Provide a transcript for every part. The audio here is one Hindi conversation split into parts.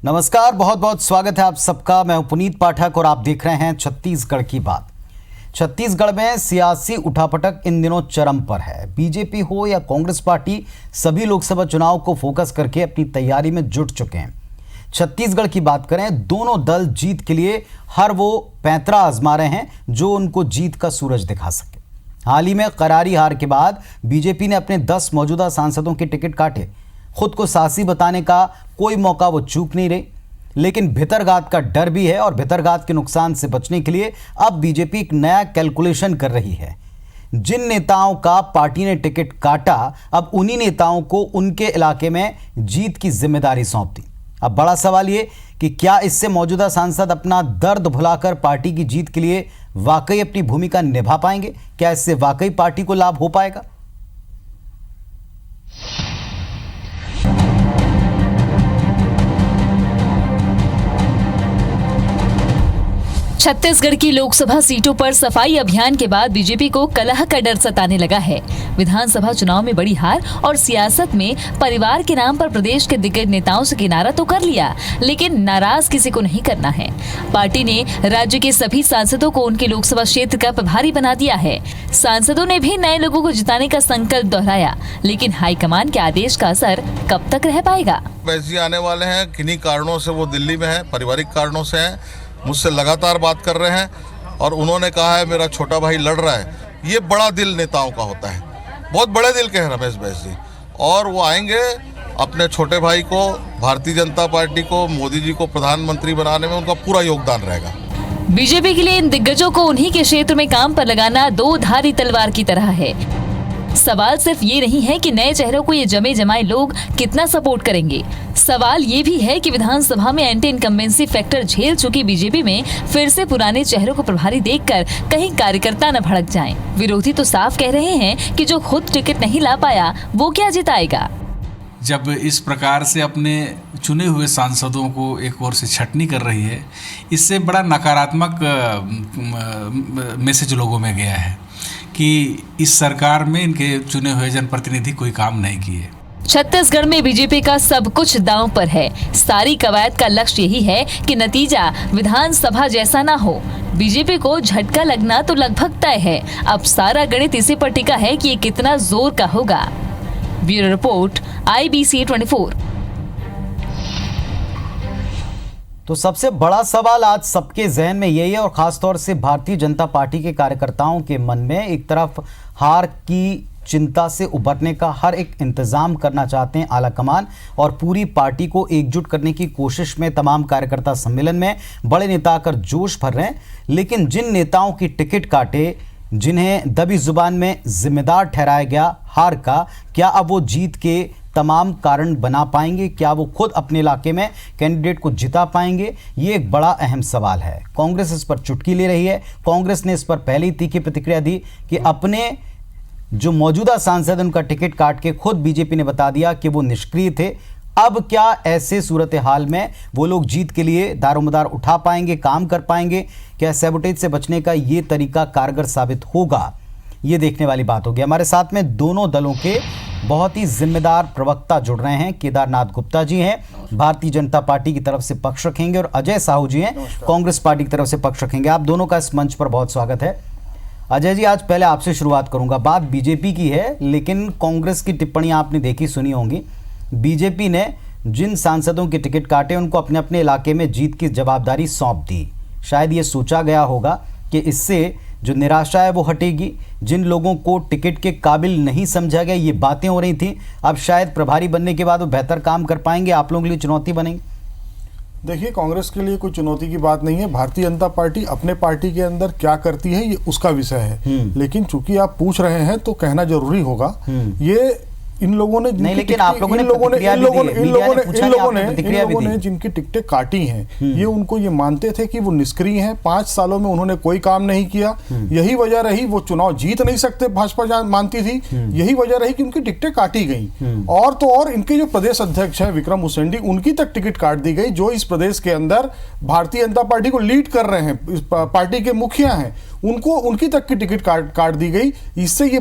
नमस्कार, बहुत बहुत स्वागत है आप सबका। मैं हूं पुनीत पाठक और आप देख रहे हैं छत्तीसगढ़ की बात। छत्तीसगढ़ में सियासी उठापटक इन दिनों चरम पर है। बीजेपी हो या कांग्रेस पार्टी, सभी लोकसभा चुनाव को फोकस करके अपनी तैयारी में जुट चुके हैं। छत्तीसगढ़ की बात करें, दोनों दल जीत के लिए हर वो पैंतरा आजमा रहे हैं जो उनको जीत का सूरज दिखा सके। हाल ही में करारी हार के बाद बीजेपी ने अपने 10 मौजूदा सांसदों के टिकट काटे। खुद को साहसी बताने का कोई मौका वो चूक नहीं रही, लेकिन भितरघात का डर भी है और भितरघात के नुकसान से बचने के लिए अब बीजेपी एक नया कैलकुलेशन कर रही है। जिन नेताओं का पार्टी ने टिकट काटा, अब उन्हीं नेताओं को उनके इलाके में जीत की जिम्मेदारी सौंप दी। अब बड़ा सवाल ये कि क्या इससे मौजूदा सांसद अपना दर्द भुलाकर पार्टी की जीत के लिए वाकई अपनी भूमिका निभा पाएंगे? क्या इससे वाकई पार्टी को लाभ हो पाएगा? छत्तीसगढ़ की लोकसभा सीटों पर सफाई अभियान के बाद बीजेपी को कलह का डर सताने लगा है। विधानसभा चुनाव में बड़ी हार और सियासत में परिवार के नाम पर प्रदेश के दिग्गज नेताओं से किनारा तो कर लिया, लेकिन नाराज किसी को नहीं करना है। पार्टी ने राज्य के सभी सांसदों को उनके लोकसभा क्षेत्र का प्रभारी बना दिया है। सांसदों ने भी नए लोगों को जिताने का संकल्प दोहराया, लेकिन हाईकमान के आदेश का असर कब तक रह पाएगा? वैसे आने वाले हैं, किन्हीं कारणों से वो दिल्ली में है, पारिवारिक कारणों से है, मुझसे लगातार बात कर रहे हैं और उन्होंने कहा है मेरा छोटा भाई लड़ रहा है। ये बड़ा दिल नेताओं का होता है, बहुत बड़े दिल के हैं रमेश बैस जी, और वो आएंगे अपने छोटे भाई को, भारतीय जनता पार्टी को, मोदी जी को प्रधानमंत्री बनाने में उनका पूरा योगदान रहेगा। बीजेपी के लिए इन दिग्गजों को उन्हीं के क्षेत्र में काम पर लगाना दो धारी तलवार की तरह है। सवाल सिर्फ ये नहीं है कि नए चेहरों को ये जमे जमाए लोग कितना सपोर्ट करेंगे, सवाल ये भी है कि विधानसभा में एंटी इनकम्बेंसी फैक्टर झेल चुकी बीजेपी में फिर से पुराने चेहरों को प्रभारी देखकर कहीं कार्यकर्ता न भड़क जाएं। विरोधी तो साफ कह रहे हैं कि जो खुद टिकट नहीं ला पाया वो क्या जिताएगा। जब इस प्रकार से अपने चुने हुए सांसदों को एक ओर से छटनी कर रही है, इससे बड़ा नकारात्मक मैसेज लोगों में गया है कि इस सरकार में इनके चुने हुए जनप्रतिनिधि कोई काम नहीं किए। छत्तीसगढ़ में बीजेपी का सब कुछ दांव पर है। सारी कवायद का लक्ष्य यही है कि नतीजा विधानसभा जैसा ना हो। बीजेपी को झटका लगना तो लगभग तय है। अब सारा गणित इसी पर टिका है कि ये कितना जोर का होगा। Bureau report, IBC 24। तो सबसे बड़ा सवाल आज सबके जहन में यही है, और खासतौर से भारतीय जनता पार्टी के कार्यकर्ताओं के मन में। एक तरफ हार की चिंता से उबरने का हर एक इंतजाम करना चाहते हैं आला कमान, और पूरी पार्टी को एकजुट करने की कोशिश में तमाम कार्यकर्ता सम्मेलन में बड़े नेता आकर जोश भर रहे हैं। लेकिन जिन नेताओं की टिकट काटे, जिन्हें दबी जुबान में जिम्मेदार ठहराया गया हार का, क्या अब वो जीत के तमाम कारण बना पाएंगे? क्या वो खुद अपने इलाके में कैंडिडेट को जिता पाएंगे? ये एक बड़ा अहम सवाल है। कांग्रेस इस पर चुटकी ले रही है। कांग्रेस ने इस पर पहले ही तीखी प्रतिक्रिया दी कि अपने जो मौजूदा सांसद उनका टिकट काट के खुद बीजेपी ने बता दिया कि वो निष्क्रिय थे। अब क्या ऐसे सूरत हाल में वो लोग जीत के लिए दारोमदार उठा पाएंगे, काम कर पाएंगे? क्या सैबोटेज से बचने का ये तरीका कारगर साबित होगा? ये देखने वाली बात होगी। हमारे साथ में दोनों दलों के बहुत ही जिम्मेदार प्रवक्ता जुड़ रहे हैं। केदारनाथ गुप्ता जी हैं, भारतीय जनता पार्टी की तरफ से पक्ष रखेंगे, और अजय साहू जी हैं, कांग्रेस पार्टी की तरफ से पक्ष रखेंगे। आप दोनों का इस मंच पर बहुत स्वागत है। अजय जी, आज पहले आपसे शुरुआत करूंगा। बात बीजेपी की है, लेकिन कांग्रेस की टिप्पणियां आपने देखी सुनी होंगी। बीजेपी ने जिन सांसदों के टिकट काटे उनको अपने अपने इलाके में जीत की जवाबदारी सौंप दी। शायद ये सोचा गया होगा कि इससे जो निराशा है वो हटेगी। जिन लोगों को टिकट के काबिल नहीं समझा गया, ये बातें हो रही थी, अब शायद प्रभारी बनने के बाद वो बेहतर काम कर पाएंगे, आप लोगों के लिए चुनौती बनेंगी। देखिए, कांग्रेस के लिए कोई चुनौती की बात नहीं है। भारतीय जनता पार्टी अपने पार्टी के अंदर क्या करती है ये उसका विषय है। लेकिन चूंकि आप पूछ रहे हैं तो कहना जरूरी होगा, ये इन लोगों ने जिनकी टिकटें काटी हैं, ये उनको ये मानते थे कि वो निष्क्रिय हैं। 5 सालों में उन्होंने कोई काम नहीं किया। यही वजह रही वो चुनाव जीत नहीं सकते, भाजपा मानती थी। यही वजह रही कि उनकी टिकटें काटी गई। और तो और इनके जो प्रदेश अध्यक्ष हैं विक्रम उसेंडी, उनकी तक टिकट काट दी गई, जो इस प्रदेश के अंदर भारतीय जनता पार्टी को लीड कर रहे हैं, पार्टी के मुखिया हैं। उनको उनकी तक की टिकट काट दी गई। इससे ये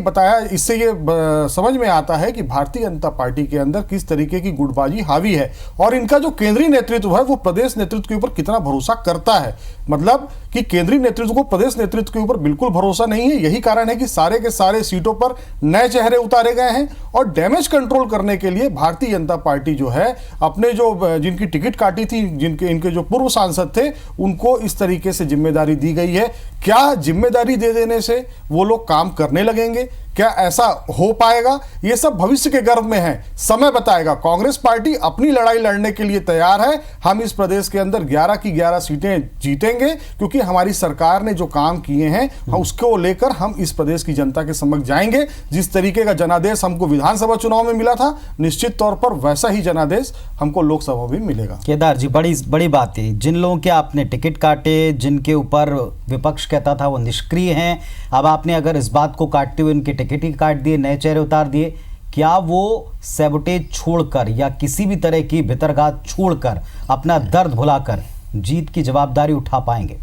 समझ में आता है कि भारतीय जनता पार्टी के अंदर किस तरीके की गुटबाजी हावी है और इनका जो केंद्रीय नेतृत्व है वो प्रदेश नेतृत्व के ऊपर कितना भरोसा करता है। मतलब कि केंद्रीय नेतृत्व को प्रदेश नेतृत्व के ऊपर बिल्कुल भरोसा नहीं है। यही कारण है कि सारे के सारे सीटों पर नए चेहरे उतारे गए हैं और डैमेज कंट्रोल करने के लिए भारतीय जनता पार्टी जो है अपने जो जिनकी टिकट काटी थी, इनके जो पूर्व सांसद थे, उनको इस तरीके से जिम्मेदारी दी गई है। क्या जिम्मेदारी दे देने से वो लोग काम करने लगेंगे? क्या ऐसा हो पाएगा? ये सब भविष्य के गर्भ में है, समय बताएगा। कांग्रेस पार्टी अपनी लड़ाई लड़ने के लिए तैयार है। हम इस प्रदेश के अंदर 11 की 11 सीटें जीतेंगे क्योंकि हमारी सरकार ने जो काम किए हैं उसको लेकर हम इस प्रदेश की जनता के समक्ष जाएंगे। जिस तरीके का जनादेश हमको विधानसभा चुनाव में मिला था, निश्चित तौर पर वैसा ही जनादेश हमको लोकसभा में मिलेगा। केदार जी, बड़ी बात है। जिन लोगों के आपने टिकट काटे, जिनके ऊपर विपक्ष कहता था वो निष्क्रिय हैं, अब आपने अगर इस बात को काटते हुए उनके टिकट ही काट दिए, नए चेहरे उतार दिए, क्या वो सैबोटेज छोड़कर या किसी भी तरह की भितरघात छोड़कर अपना दर्द भुलाकर जीत की जवाबदारी उठा पाएंगे?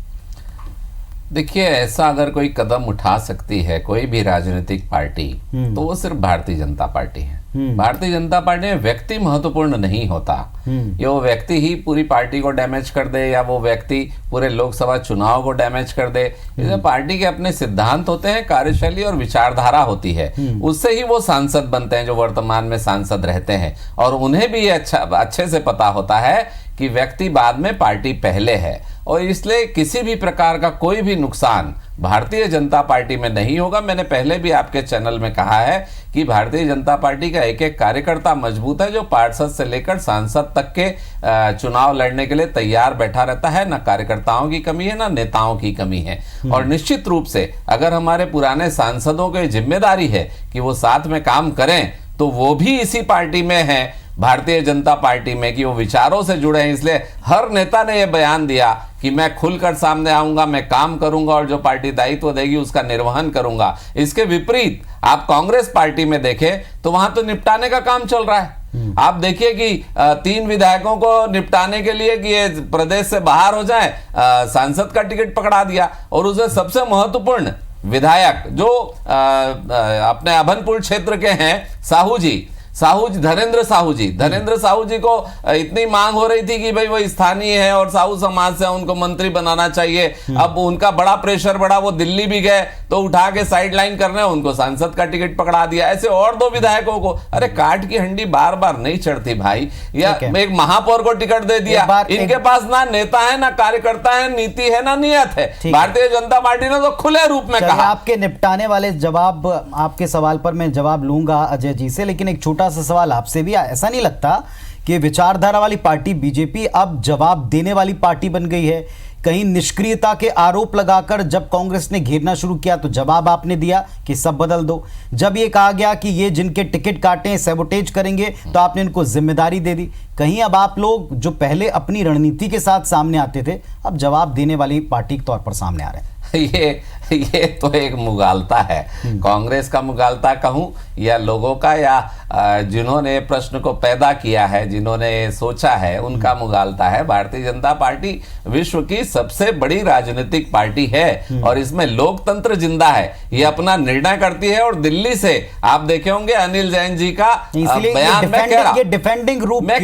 देखिए, ऐसा अगर कोई कदम उठा सकती है कोई भी राजनीतिक पार्टी तो वो सिर्फ भारतीय जनता पार्टी है। भारतीय जनता पार्टी में व्यक्ति महत्वपूर्ण नहीं होता। ये वो व्यक्ति ही पूरी पार्टी को डैमेज कर दे या वो व्यक्ति पूरे लोकसभा चुनाव को डैमेज कर दे। इसमें पार्टी के अपने सिद्धांत होते हैं, कार्यशैली और विचारधारा होती है, उससे ही वो सांसद बनते हैं जो वर्तमान में सांसद रहते हैं। और उन्हें भी ये अच्छे से पता होता है कि व्यक्ति बाद में, पार्टी पहले है। और इसलिए किसी भी प्रकार का कोई भी नुकसान भारतीय जनता पार्टी में नहीं होगा। मैंने पहले भी आपके चैनल में कहा है कि भारतीय जनता पार्टी का एक एक कार्यकर्ता मजबूत है जो पार्षद से लेकर सांसद तक के चुनाव लड़ने के लिए तैयार बैठा रहता है। ना कार्यकर्ताओं की कमी है, ना नेताओं की कमी है। और निश्चित रूप से अगर हमारे पुराने सांसदों की जिम्मेदारी है कि वो साथ में काम करें, तो वो भी इसी पार्टी में है, भारतीय जनता पार्टी में, कि वो विचारों से जुड़े हैं। इसलिए हर नेता ने यह बयान दिया कि मैं खुलकर सामने आऊंगा, मैं काम करूंगा और जो पार्टी दायित्व देगी उसका निर्वहन करूंगा। इसके विपरीत आप कांग्रेस पार्टी में देखें तो वहां तो निपटाने का काम चल रहा है। आप देखिए कि 3 विधायकों को निपटाने के लिए कि ये प्रदेश से बाहर हो जाए, सांसद का टिकट पकड़ा दिया। और उसमें सबसे महत्वपूर्ण विधायक जो अपने अभनपुर क्षेत्र के हैं, धनेंद्र साहू जी को इतनी मांग हो रही थी कि भाई वो स्थानीय है और साहू समाज से, उनको मंत्री बनाना चाहिए। अब उनका बड़ा प्रेशर बढ़ा, वो दिल्ली भी गए तो उठा के साइड लाइन करने उनको सांसद का टिकट पकड़ा दिया। ऐसे और 2 विधायकों को, अरे काट की हंडी बार बार नहीं चढ़ती भाई। या एक महापौर को टिकट दे दिया। इनके पास ना नेता है, ना कार्यकर्ता है, नीति है, ना नियत है। भारतीय जनता पार्टी ने तो खुले रूप में कहा। आपके निपटाने वाले जवाब, आपके सवाल पर मैं जवाब लूंगा अजय जी से, लेकिन एक छोटा सा सवाल आपसे भी। ऐसा नहीं लगता कि विचारधारा वाली पार्टी बीजेपी अब जवाब देने वाली पार्टी बन गई है? कहीं निष्क्रियता के आरोप लगाकर जब कांग्रेस ने घेरना शुरू किया तो जवाब आपने दिया कि सब बदल दो। जब ये कहा गया कि ये जिनके टिकट काटे सैबोटेज करेंगे तो आपने इनको जिम्मेदारी दे दी। कहीं अब आप लोग जो पहले अपनी रणनीति के साथ सामने आते थे, अब जवाब देने वाली पार्टी के तौर पर सामने आ रहे हैं। ये तो एक मुगालता है, कांग्रेस का मुगालता कहूं या लोगों का, या जिन्होंने प्रश्न को पैदा किया है, जिन्होंने सोचा है, उनका मुगालता है। भारतीय जनता पार्टी विश्व की सबसे बड़ी राजनीतिक पार्टी है और इसमें लोकतंत्र जिंदा है। ये अपना निर्णय करती है। और दिल्ली से आप देखे होंगे अनिल जैन जी का बयान, मैं कह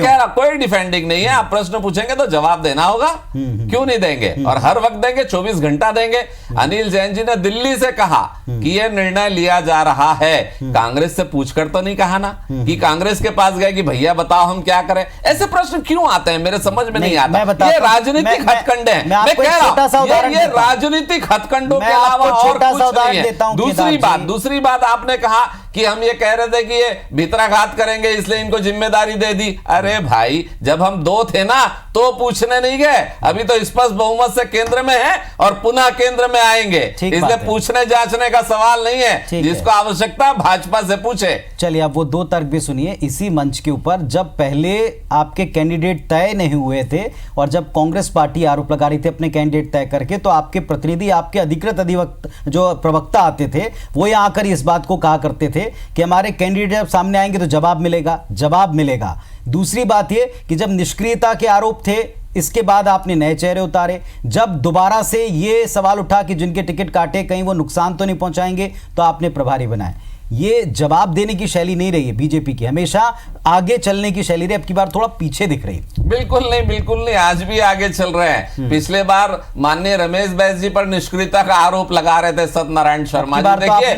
रहा कोई डिफेंडिंग नहीं है। आप प्रश्न पूछेंगे तो जवाब देना होगा, क्यों नहीं देंगे? और हर वक्त देंगे, 24 घंटा देंगे। अनिल जैन जी ने दिल्ली से कहा कि यह निर्णय लिया जा रहा है। कांग्रेस से पूछकर तो नहीं कहा ना कि कांग्रेस के पास गए कि भैया बताओ हम क्या करें। ऐसे प्रश्न क्यों आते हैं, मेरे समझ में नहीं आता। ये राजनीतिक हथकंडे हैं। मैं कह रहा हूं ये राजनीतिक हथकंडों के अलावा और कुछ नहीं है। दूसरी बात आपने कहा कि हम ये कह रहे थे कि ये भितराघात करेंगे इसलिए इनको जिम्मेदारी दे दी। अरे भाई, जब हम 2 थे ना तो पूछने नहीं गए। अभी तो स्पष्ट बहुमत से केंद्र में है और पुनः केंद्र में आएंगे, इसलिए पूछने जांचने का सवाल नहीं है। जिसको आवश्यकता भाजपा से पूछे। चलिए, अब वो 2 तर्क भी सुनिए इसी मंच के ऊपर। जब पहले आपके कैंडिडेट तय नहीं हुए थे और जब कांग्रेस पार्टी आरोप लगा रही थी अपने कैंडिडेट तय करके, तो आपके प्रतिनिधि, आपके अधिकृत जो प्रवक्ता आते थे, वो यहाँ आकर इस बात को कहा करते थे कि हमारे कैंडिडेट जब सामने आएंगे तो जवाब मिलेगा। दूसरी बात ये कि जब निष्क्रियता के आरोप थे इसके बाद आपने नए चेहरे उतारे। जब दोबारा से ये सवाल उठा कि जिनके टिकट काटे कहीं वो नुकसान तो नहीं पहुंचाएंगे, तो आपने प्रभारी बनाए। ये जवाब देने की शैली नहीं रही है बीजेपी की, हमेशा आगे चलने की शैली रही, अब की बार थोड़ा पीछे दिख रही है। बिल्कुल नहीं, बिल्कुल नहीं, आज भी आगे चल रहे हैं। पिछले बार माननीय रमेश बैस जी पर निष्क्रियता का आरोप लगा रहे थे सत्यनारायण शर्मा जी। देखिए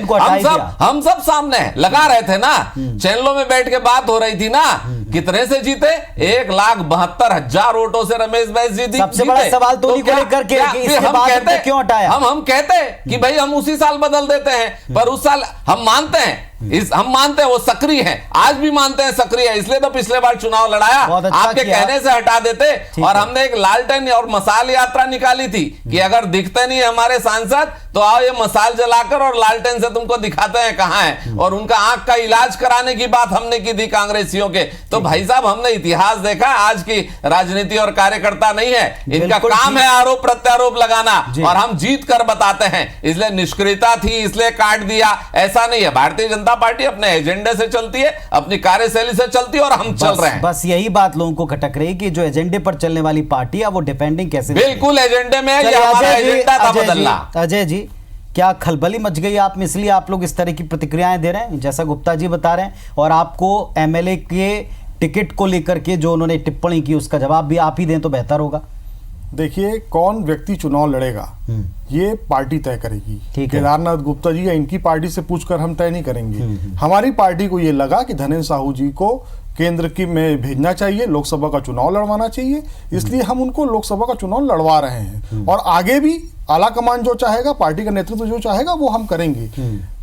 हम सब सामने लगा रहे थे ना, चैनलों में बैठ के बात हो रही थी ना, कितने से जीते? 1,72,000 वोटों से रमेश बैस जी सबसे बड़ा सवाल तो उन्हीं को लेकर के क्यों हटाया? हम कहते कि भाई हम उसी साल बदल देते हैं, पर उस साल हम मानते हैं हम मानते हैं वो सक्रिय है, आज भी मानते हैं सक्रिय है, इसलिए तो पिछले बार चुनाव लड़ाया। आपके कहने से हटा देते। और हमने एक लालटेन और मसाल यात्रा निकाली थी कि अगर दिखते नहीं हमारे सांसद तो आओ ये मसाल जलाकर और लालटेन से तुमको दिखाते हैं कहां है, और उनका आंख का इलाज कराने की बात हमने की थी कांग्रेसियों के। तो भाई साहब हमने इतिहास देखा, आज की राजनीति और कार्यकर्ता नहीं है, इनका काम है आरोप प्रत्यारोप लगाना, और हम जीत कर बताते हैं। इसलिए निष्क्रियता थी इसलिए काट दिया, ऐसा नहीं है। भारतीय जनता पार्टी अपने एजेंडे से चलती है, अपनी कार्यशैली से चलती है, और हम चल रहे हैं। बस यही बात लोगों को खटक रही कि जो एजेंडे पर चलने वाली पार्टी है वो डिपेंडिंग कैसे? बिल्कुल एजेंडे में, ये हमारा एजेंडा था बदलना। अजय जी, क्या खलबली मच गई आप में, इसलिए आप लोग इस तरह की प्रतिक्रियाएं दे रहे हैं जैसा गुप्ता जी बता रहे हैं, और आपको एमएलए के टिकट को लेकर के जो उन्होंने टिप्पणी की उसका जवाब भी आप ही दें तो बेहतर होगा। देखिए, कौन व्यक्ति चुनाव लड़ेगा ये पार्टी तय करेगी। केदारनाथ गुप्ता जी या इनकी पार्टी से पूछकर हम तय नहीं करेंगे। हमारी पार्टी को ये लगा कि धनेन्द्र साहू जी को केंद्र की में भेजना चाहिए, लोकसभा का चुनाव लड़वाना चाहिए, इसलिए हम उनको लोकसभा का चुनाव लड़वा रहे हैं। और आगे भी आला कमान जो चाहेगा, पार्टी का नेतृत्व जो चाहेगा वो हम करेंगे।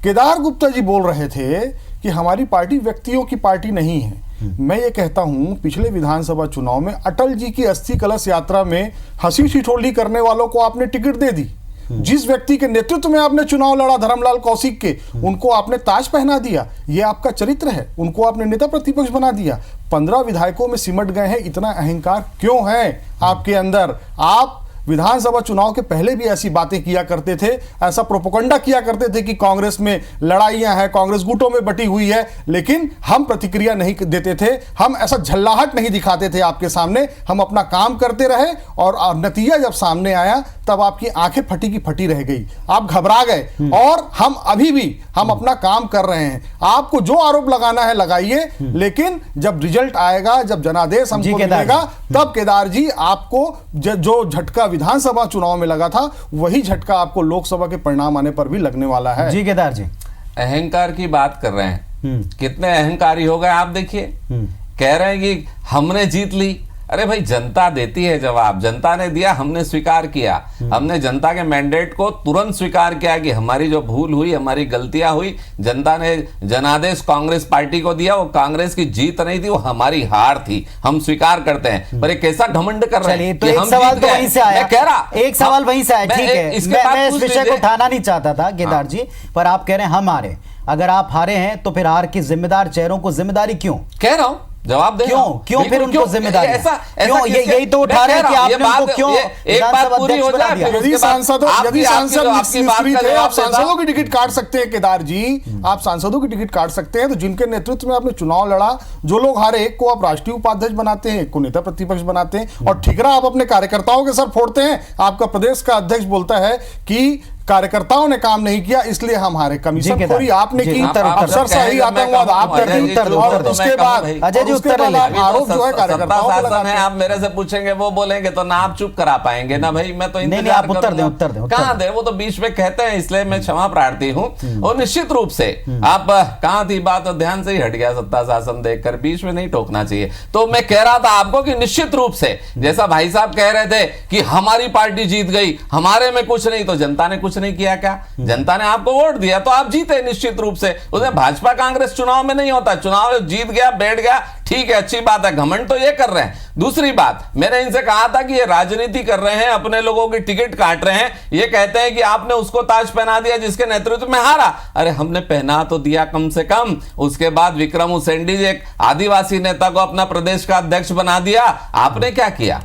केदार गुप्ता जी बोल रहे थे कि हमारी पार्टी व्यक्तियों की पार्टी नहीं है। मैं ये कहता हूं, पिछले विधानसभा चुनाव में अटल जी की अस्थि कलश यात्रा में हंसी ठिठोली करने वालों को आपने टिकट दे दी। जिस व्यक्ति के नेतृत्व में आपने चुनाव लड़ा, धर्मलाल कौशिक के, उनको आपने ताज पहना दिया। ये आपका चरित्र है। उनको आपने नेता प्रतिपक्ष बना दिया। 15 विधायकों में सिमट गए हैं। इतना अहंकार क्यों है आपके अंदर? आप विधानसभा चुनाव के पहले भी ऐसी बातें किया करते थे, ऐसा प्रोपोगंडा किया करते थे कि कांग्रेस में लड़ाइयां हैं, कांग्रेस गुटों में बटी हुई है, लेकिन हम प्रतिक्रिया नहीं देते थे, हम ऐसा झल्लाहट नहीं दिखाते थे आपके सामने। हम अपना काम करते रहे, और नतीजा जब सामने आया तब आपकी आंखें फटी की फटी रह गई, आप घबरा गए। और हम अभी भी हम अपना काम कर रहे हैं। आपको जो आरोप लगाना है लगाइए, लेकिन जब रिजल्ट आएगा, जब जनादेश हमको मिलेगा, तब केदार जी आपको जो झटका विधानसभा चुनाव में लगा था वही झटका आपको लोकसभा के परिणाम आने पर भी लगने वाला है। जी केदार जी, अहंकार की बात कर रहे हैं, कितने अहंकारी हो गए आप देखिए। कह रहे हैं कि हमने जीत ली। अरे भाई, जनता देती है जवाब, जनता ने दिया, हमने स्वीकार किया। हमने जनता के मैंडेट को तुरंत स्वीकार किया कि हमारी जो भूल हुई, हमारी गलतियां हुई। जनता ने जनादेश कांग्रेस पार्टी को दिया, वो कांग्रेस की जीत नहीं थी, वो हमारी हार थी, हम स्वीकार करते हैं। पर एक कैसा घमंड कर रहे हैं। तो एक सवाल तो वहीं से आया, कह रहा एक सवाल वहीं से आया, ठीक है, मैं इस विषय को उठाना नहीं चाहता था केदार जी, पर आप कह रहे हैं हम हारे। अगर आप हारे हैं तो फिर हार के जिम्मेदार चेहरों को जिम्मेदारी क्यों? कह रहा हूं, जवाब दे। क्यों फिर उनको जिम्मेदारी? यही तो उठा रहे हैं कि आपने उनको क्यों? एक बात पूरी हो जाए, यदि सांसद निष्क्रिय थे, आप सांसदों की टिकट काट सकते हैं केदार जी, आप सांसदों की टिकट काट सकते हैं। तो जिनके नेतृत्व में आपने चुनाव लड़ा, जो लोग हारे, एक को आप राष्ट्रीय उपाध्यक्ष बनाते हैं, एक को नेता प्रतिपक्ष बनाते हैं, और ठिकरा आप अपने कार्यकर्ताओं के सर फोड़ते हैं। आपका प्रदेश का अध्यक्ष बोलता है कि कार्यकर्ताओं ने काम नहीं किया इसलिए हम हारे। कमीशन खोरी आपने की, अफसरशाही आतंकवाद आपने की, और उसके बाद अजय जी उत्तर आरोप जो है कार्यकर्ताओं पे लगाते हैं। आप मेरे से पूछेंगे, वो बोलेंगे तो ना आप चुप करा पाएंगे ना भाई। मैं तो इंतजार उत्तर दे कहाँ दे, वो तो बीच में कहते हैं, इसलिए मैं क्षमा प्रार्थी हूँ। और निश्चित रूप से आप कहाँ थी बात, ध्यान से ही हट गया, सत्ता शासन देखकर बीच में नहीं टोकना चाहिए। तो मैं कह रहा था आपको कि निश्चित रूप से, जैसा भाई साहब कह रहे थे कि हमारी पार्टी जीत गई, हमारे में कुछ नहीं, तो जनता ने कुछ नहीं किया क्या? जनता ने आपको वोट दिया तो आप जीते निश्चित रूप से। उसमें भाजपा कांग्रेस चुनाव में नहीं होता, चुनाव जीत गया बैठ गया, ठीक है, अच्छी बात है, घमंड तो ये कर रहे हैं। दूसरी बात, मैंने इनसे कहा था कि ये राजनीति कर रहे हैं, अपने लोगों की टिकट काट रहे हैं। ये कहते हैं कि आपने उसको ताज पहना दिया जिसके नेतृत्व में हारा। अरे हमने पहना तो दिया कम से कम। उसके बाद विक्रम उसेंडी जी, एक आदिवासी नेता को अपना प्रदेश का अध्यक्ष बना दिया। आपने क्या किया?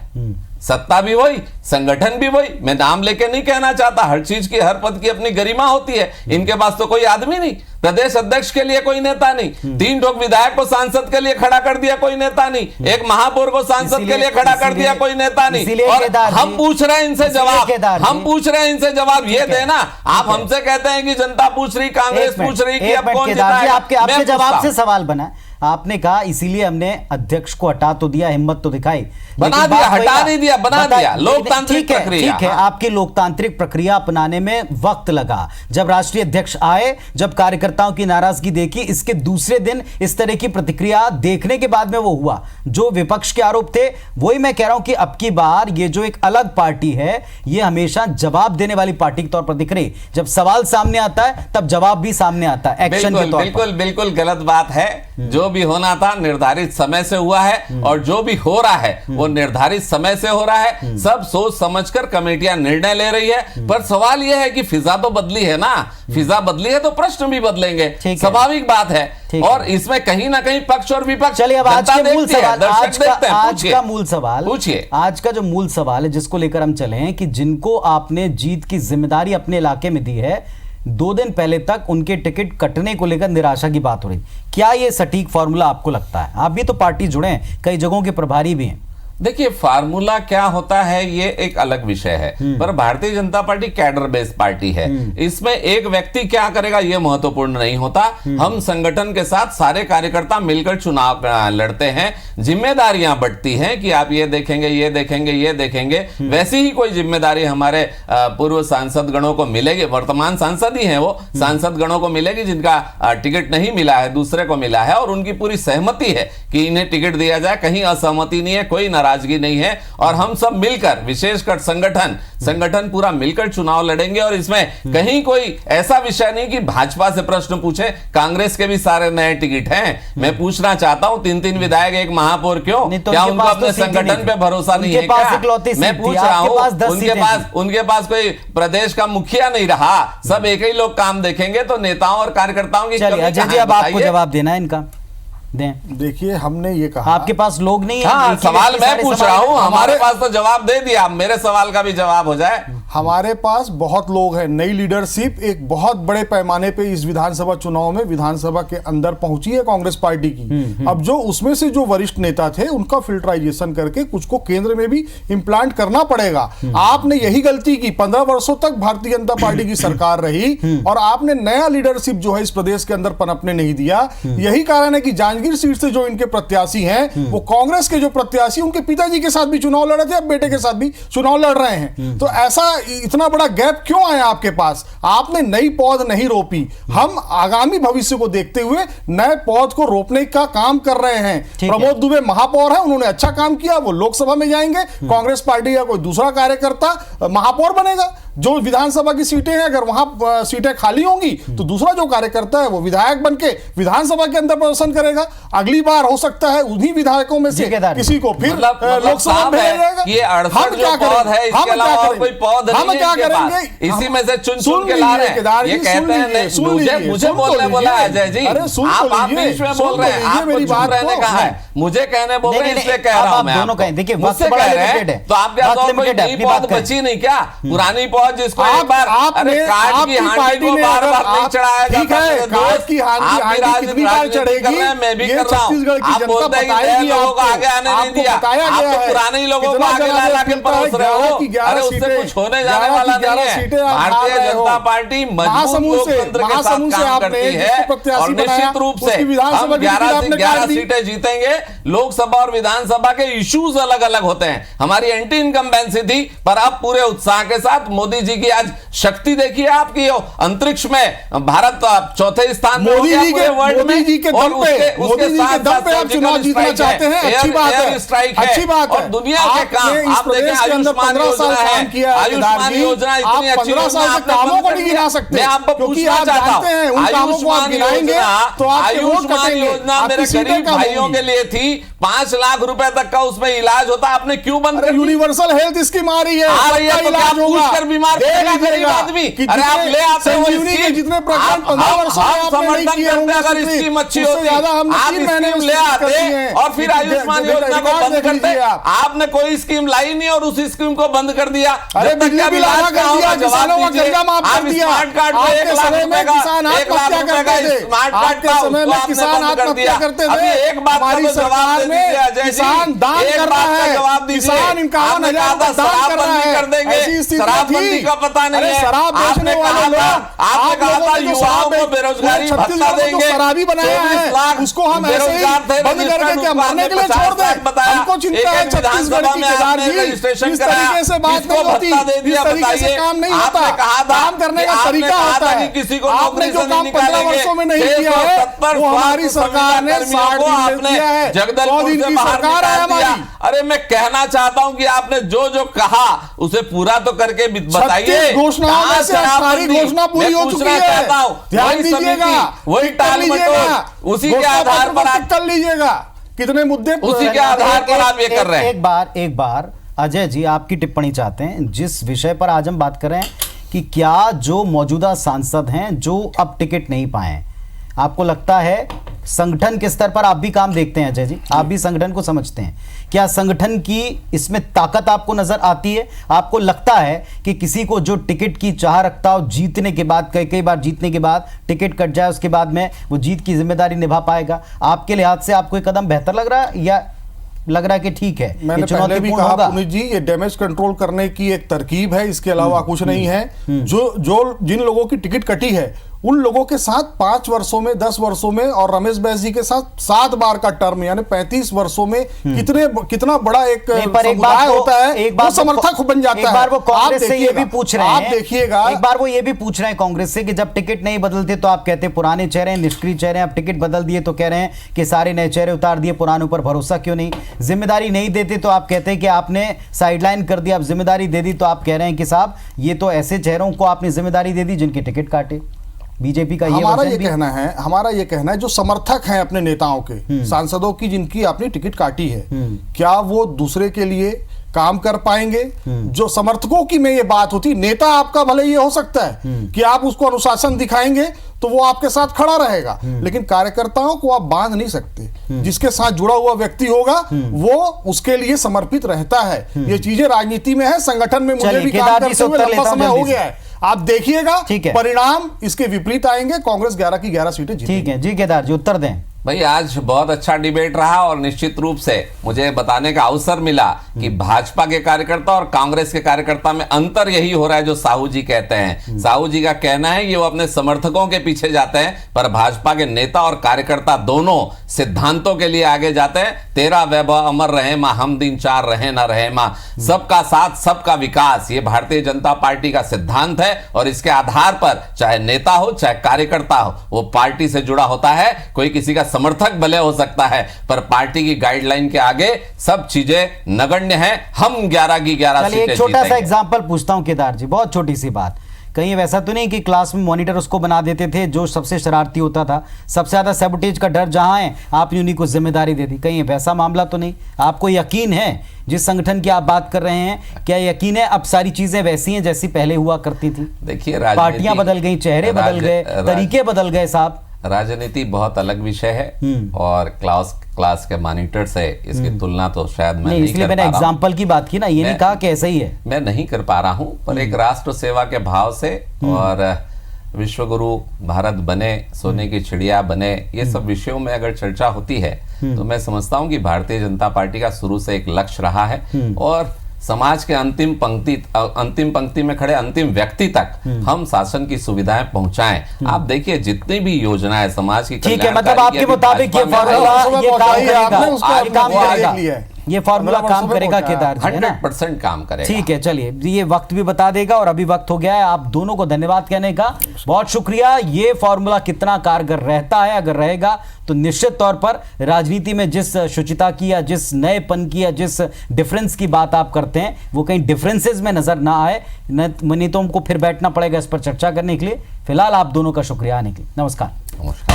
सत्ता भी वही, संगठन भी वही। मैं नाम लेके नहीं कहना चाहता, हर चीज की, हर पद की अपनी गरिमा होती है। इनके पास तो कोई आदमी नहीं, प्रदेश अध्यक्ष के लिए कोई नेता नहीं, 3 ठोक विधायक को सांसद के लिए खड़ा कर दिया कोई नेता नहीं, एक महापौर को सांसद के लिए खड़ा कर दिया कोई नेता नहीं। और हम पूछ रहे हैं इनसे जवाब, हम पूछ रहे हैं इनसे जवाब ये देना। आप हमसे कहते हैं कि जनता पूछ रही, कांग्रेस पूछ रही कि अब कौन जिताएगा। आपके जवाब से सवाल बना, आपने कहा इसीलिए हमने अध्यक्ष को हटा तो दिया, हिम्मत तो दिखाई, बना दिया, हटा नहीं दिया, बना दिया। लोकतांत्रिक प्रक्रिया, ठीक है, आपकी लोकतांत्रिक प्रक्रिया अपनाने में वक्त लगा। जब राष्ट्रीय अध्यक्ष आए, जब कार्यकर्ताओं की नाराजगी देखी, इसके दूसरे दिन इस तरह की प्रतिक्रिया देखने के बाद में वो हुआ। जो विपक्ष के आरोप थे, वही मैं कह रहा हूं कि अब की बार ये जो एक अलग पार्टी है, ये हमेशा जवाब देने वाली पार्टी के तौर पर दिख रही। जब सवाल सामने आता है तब जवाब भी सामने आता है, एक्शन के तौर पर। बिल्कुल बिल्कुल गलत बात है। जो भी होना था निर्धारित समय से हुआ है, और जो भी हो रहा है वो निर्धारित समय से हो रहा है। सब सोच समझकर कमेटियां निर्णय ले रही है। पर सवाल यह है कि फिजा तो बदली है ना, फिजा बदली है तो प्रश्न भी बदलेंगे, स्वाभाविक बात है। और इसमें कहीं ना कहीं पक्ष और विपक्ष, चलिए अब आज के मूल सवाल, आज का मूल सवाल पूछिए। आज का जो मूल सवाल है जिसको लेकर हम चले हैं कि जिनको आपने जीत की जिम्मेदारी अपने इलाके में दी है, 2 दिन पहले तक उनके टिकट कटने को लेकर निराशा की बात हो रही, क्या ये सटीक फॉर्मूला आपको लगता है? आप भी तो पार्टी जुड़े हैं, कई जगहों के प्रभारी भी हैं। देखिए, फार्मूला क्या होता है ये एक अलग विषय है, पर Bharatiya Janata party cadre based party है। इसमें एक व्यक्ति क्या करेगा ये महत्वपूर्ण नहीं होता। हम संगठन के साथ सारे कार्यकर्ता मिलकर चुनाव लड़ते हैं, जिम्मेदारियां बढ़ती हैं कि आप ये देखेंगे, ये देखेंगे, ये देखेंगे। वैसी ही कोई जिम्मेदारी हमारे पूर्व सांसद गणों को मिलेगी, वर्तमान सांसद ही हैं वो, सांसद गणों को मिलेगी जिनका टिकट नहीं मिला है, दूसरे को मिला है, और उनकी पूरी सहमति है कि इन्हें टिकट दिया जाए। कहीं असहमति नहीं है, कोई नाराजगी नहीं है। और हम सब मिलकर, विशेषकर संगठन पूरा मिलकर चुनाव लड़ेंगे। और इसमें कहीं कोई ऐसा विषय नहीं कि भाजपा से प्रश्न पूछे, कांग्रेस के भी सारे नए टिकट हैं। मैं पूछना चाहता हूं, 3 विधायक, एक महापौर, क्यों? क्या उनको अपने संगठन पे भरोसा नहीं है क्या? मैं पूछ रहा हूं, उनके पास कोई प्रदेश का मुखिया नहीं रहा, सब एक ही लोग काम देखेंगे, तो नेताओं और कार्यकर्ताओं की अजय जी अब आपको जवाब देना है इनका। देखिए, हमने ये कहा आपके पास लोग नहीं है। हाँ, सवाल मैं पूछ रहा हूं, हमारे पास तो जवाब दे दिया, मेरे सवाल का भी जवाब हो जाए। हमारे पास बहुत लोग हैं, नई लीडरशिप एक बहुत बड़े पैमाने पे इस विधानसभा चुनाव में विधानसभा के अंदर पहुंची है कांग्रेस पार्टी की। अब जो उसमें से जो वरिष्ठ नेता थे उनका फिल्टराइजेशन करके कुछ को केंद्र में भी इंप्लांट करना पड़ेगा। आपने यही गलती की, 15 वर्षों तक भारतीय जनता पार्टी की सरकार रही और आपने नया लीडरशिप जो है इस प्रदेश के अंदर पनपने नहीं दिया। यही कारण है कि जांजगीर सीट से जो इनके प्रत्याशी हैं वो कांग्रेस के जो प्रत्याशी उनके पिताजी के साथ भी चुनाव लड़े थे, अब बेटे के साथ भी चुनाव लड़ रहे हैं। तो ऐसा इतना बड़ा गैप क्यों आया आपके पास? आपने नई पौध नहीं रोपी। हम आगामी भविष्य को देखते हुए नए पौध को रोपने का काम कर रहे हैं। प्रमोद दुबे महापौर है, उन्होंने अच्छा काम किया, वो लोकसभा में जाएंगे। कांग्रेस पार्टी का कोई दूसरा कार्यकर्ता महापौर बनेगा। जो विधानसभा की सीटें हैं, अगर वहां सीटें खाली होंगी तो दूसरा जो कार्यकर्ता है वो विधायक बनके विधानसभा के अंदर प्रदर्शन करेगा। अगली बार हो सकता है उन्हीं विधायकों में से किसी को फिर लोकसभा में भेजा जाएगा। ये 68 जो पौध है, इसके अलावा और कोई पौध नहीं है। हम क्या करेंगे? इसी में से चुन के ला रहे हैं। ये कहते हैं मुझे बोलने बोला अजय जी, आप बीच में बोल रहे हैं, आपको चुप रहने का है, मुझे कहने बोल रहे हैं, इसलिए कह रहा हूं मैं आपको। देखिए, मुझसे कह रहे हैं तो आप क्या कोई नई पौध बची नहीं क्या? पुरानी पौध जिसको एक बार अरे काट की हांडी को बार-बार नहीं चढ़ाया जाता है। काट की हांडी कितनी बार चढ़ेगी? मैं भी कर रहा हूं। आप बोलते हैं कि नए लोगों को आगे आने नहीं दिया, आप तो पुराने ही लोगों को आगे ला के परोस रहे हो। अरे उससे कुछ होने जाने वाला नहीं है। भारतीय जनता पार्टी मजबूत लोकतंत्र के साथ काम करती है और निश्चित रूप से हम 11 सीटें जीतेंगे। लोकसभा और विधानसभा के इश्यूज अलग अलग होते हैं। हमारी एंटी इनकम्बेंसी थी, पर अब पूरे उत्साह के साथ मोदी जी की आज शक्ति देखिए आपकी, अंतरिक्ष में भारत 4थे स्थान पर मोदी जी के वर्ल्ड में, और उसके साथ आप चुनाव जीतना चाहते हैं, अच्छी बात है, अच्छी बात है। और दुनिया के काम आप देखें, आयुष्मान योजना है, आयुष्मान योजना इतनी अच्छी योजना कामों को नहीं गिना सकते। मैं आपको पूछना चाहता हूं, आयुष्मान योजना मेरे गरीब भाइयों के लिए थी, 5 लाख रुपए तक का उसमें इलाज होता, आपने क्यों बंद कर? यूनिवर्सल हेल्थ स्कीम आ रही है, इलाज होगा, बीमार आदमी। अरे आप ले आते हो जितने प्रकरण 15 वर्षों में नहीं समर्थन किए करते होंगे अगर उससे- स्कीम अच्छी उससे होती, ज्यादा हमने आप 3 महीने स्कीम में ले कर आते दिए हैं। और फिर आयुष्मान योजना को बंद करते। आपने कोई स्कीम लाई नहीं और उस स्कीम को बंद कर दिया। अरे बिजली बिल आधा कर दिया, किसानों का कर्जा माफ कर दिया। स्मार्ट कार्ड में आपके समय में किसान आत्महत्या करते थे, स्मार्ट कार्ड आपके समय में किसान आत्महत्या करते थे। एक बात का हमारी तो जवाब सरकार दे में दीजिए अजय जी, किसान दान एक कर बात रहा का है, जवाब दीजिए। किसान 51,000 दान कर रहा है। कर देंगे, ऐसी स्थिति शराबबंदी थी। का पता नहीं अरे है। शराब बेचने वाले लोग, आपने कहा था युवाओं को बेरोजगारी भत्ता देंगे, शराबी बनाया 24 लाख है, उसको हम ऐसे ही बेरोजगार थे, बंद करके क्या मरने के लिए छोड़ दें? बताया। हमको चिंता है छत्तीसगढ़ की केदार जी, इस तरीके से बात नहीं होती, इस तरीके से काम नहीं होता। काम करने का तरीका होता है। किसी को आपने जो काम 15 वर्षों में नहीं किया है वो हमारी सरकार ने 60 दिन में किया है। 100 दिन की सरकार है हमारी। अरे मैं कहना चाहता हूं कि आपने जो जो कहा उसे पूरा तो करके बताइए। 36 घोषणाओं में से सारी घोषणा पूरी हो चुकी है। ध्यान दीजिएगा, वही टाल मटोल, उसी के आधार पर आप कर लीजिएगा कितने मुद्दे उसी के आधार पर आप ये कर रहे हैं। एक बार अजय जी आपकी टिप्पणी चाहते हैं जिस विषय पर आज हम बात कर रहे हैं कि क्या जो मौजूदा सांसद हैं जो अब टिकट नहीं पाए, आपको लगता है संगठन के स्तर पर आप भी काम देखते हैं अजय जी, आप भी संगठन को समझते हैं, क्या संगठन की इसमें ताकत आपको नजर आती है? आपको लगता है कि किसी को जो टिकट की चाह रखता हो जीतने के बाद, कई बार जीतने के बाद टिकट कट जाए उसके बाद में वो जीत की जिम्मेदारी निभा पाएगा? आपके लिहाज से आपको एक कदम बेहतर लग रहा है या लग रहा है कि ठीक है? मैंने पहले भी कहा पुनीत जी, ये डैमेज कंट्रोल करने की एक तरकीब है, इसके अलावा कुछ नहीं है। जो जिन लोगों की टिकट कटी है उन लोगों के साथ 5 वर्षों में, 10 वर्षों में और रमेश बैस जी के साथ 7 बार का टर्म यानी 35 वर्षों में कितना बड़ा एक समुदाय होता है, एक बार समर्थक बन जाता है। एक बार वो कांग्रेस से ये भी पूछ रहे हैं, आप देखिएगा, एक बार वो ये भी पूछ रहे हैं कांग्रेस से कि जब टिकट नहीं बदलते तो आप कहते पुराने चेहरे हैं, निष्क्रिय चेहरे हैं, अब टिकट बदल दिए तो कह रहे हैं कि सारे नए चेहरे उतार दिए, पुरानों पर भरोसा क्यों नहीं? जिम्मेदारी नहीं देते तो आप कहते हैं कि आपने साइडलाइन कर दिया, अब जिम्मेदारी दे दी तो आप कह रहे हैं कि साहब ये तो ऐसे चेहरों को आपने जिम्मेदारी दे दी जिनके टिकट काटे। बीजेपी का हमारा ये कहना है जो समर्थक हैं अपने नेताओं के, सांसदों की जिनकी आपने टिकट काटी है, क्या वो दूसरे के लिए काम कर पाएंगे? जो समर्थकों की में ये बात होती, नेता आपका भले ये हो सकता है कि आप उसको अनुशासन दिखाएंगे तो वो आपके साथ खड़ा रहेगा, लेकिन कार्यकर्ताओं को आप बांध नहीं सकते। जिसके साथ जुड़ा हुआ व्यक्ति होगा वो उसके लिए समर्पित रहता है। ये चीजें राजनीति में है, संगठन में मुझे भी काम करते हुए लंबा समय हो गया है। आप देखिएगा परिणाम इसके विपरीत आएंगे, कांग्रेस 11 की 11 सीटें जीतेगी। ठीक है जी, केदार जी उत्तर दें। भाई आज बहुत अच्छा डिबेट रहा और निश्चित रूप से मुझे बताने का अवसर मिला कि भाजपा के कार्यकर्ता और कांग्रेस के कार्यकर्ता में अंतर यही हो रहा है जो साहू जी कहते हैं। साहू जी का कहना है कि वो अपने समर्थकों के पीछे जाते हैं, पर भाजपा के नेता और कार्यकर्ता दोनों सिद्धांतों के लिए आगे जाते हैं। तेरा वैभव अमर रहे मां, हम दिन चार रहे ना रहे मां, सबका साथ सबका विकास, ये भारतीय जनता पार्टी का सिद्धांत है और इसके आधार पर चाहे नेता हो चाहे कार्यकर्ता हो वो पार्टी से जुड़ा होता है। कोई किसी का समर्थक भले हो सकता है पर पार्टी की गाइडलाइन के आगे सब चीजें नगण्य हैं। हम 11 की 11 सीटें एक छोटा सा एग्जांपल पूछता हूं केदार जी, बहुत छोटी सी बात, कहीं वैसा तो नहीं कि क्लास में मॉनिटर उसको बना देते थे जो सबसे शरारती होता था, सबसे ज्यादा सैबोटेज का डर जहां है आपने उन्हीं को जिम्मेदारी दे दी, कहीं वैसा मामला तो नहीं? आपको यकीन है जिस संगठन की आप बात कर रहे हैं, क्या यकीन है अब सारी चीजें वैसी हैं जैसी पहले हुआ करती थी? देखिए पार्टियां बदल गई, चेहरे बदल गए, तरीके बदल गए साहब। राजनीति बहुत अलग विषय है और क्लास के मॉनिटर से इसकी तुलना तो शायद मैं नहीं कर पा रहा हूं। मैंने एग्जांपल की बात की ना, ये नहीं कहा कि ऐसा ही है, मैं नहीं कर पा रहा हूं, पर एक राष्ट्र सेवा के भाव से और विश्वगुरु भारत बने, सोने की चिड़िया बने, ये सब विषयों में अगर चर्चा होती है तो मैं समझता हूं कि भारतीय जनता पार्टी का शुरू से एक लक्ष्य रहा है और समाज के अंतिम पंक्ति में खड़े अंतिम व्यक्ति तक हम शासन की सुविधाएं पहुंचाएं। आप देखिए जितनी भी योजनाएं समाज की, ठीक है, मतलब आपके मुताबिक ये फॉर्मूला काम करेगा केदार जी, 100% काम करेगा। ठीक है, चलिए ये वक्त भी बता देगा और अभी वक्त हो गया है। आप दोनों को धन्यवाद कहने का, बहुत शुक्रिया। ये फॉर्मूला कितना कारगर रहता है, अगर रहेगा तो निश्चित तौर पर राजनीति में जिस शुचिता की या जिस नएपन की या जिस डिफरेंस की बात आप करते हैं वो कहीं डिफरेंसेस में नजर ना आए, नहीं तो हमको फिर बैठना पड़ेगा इस पर चर्चा करने के लिए। फिलहाल आप दोनों का शुक्रिया आने के लिए। नमस्कार।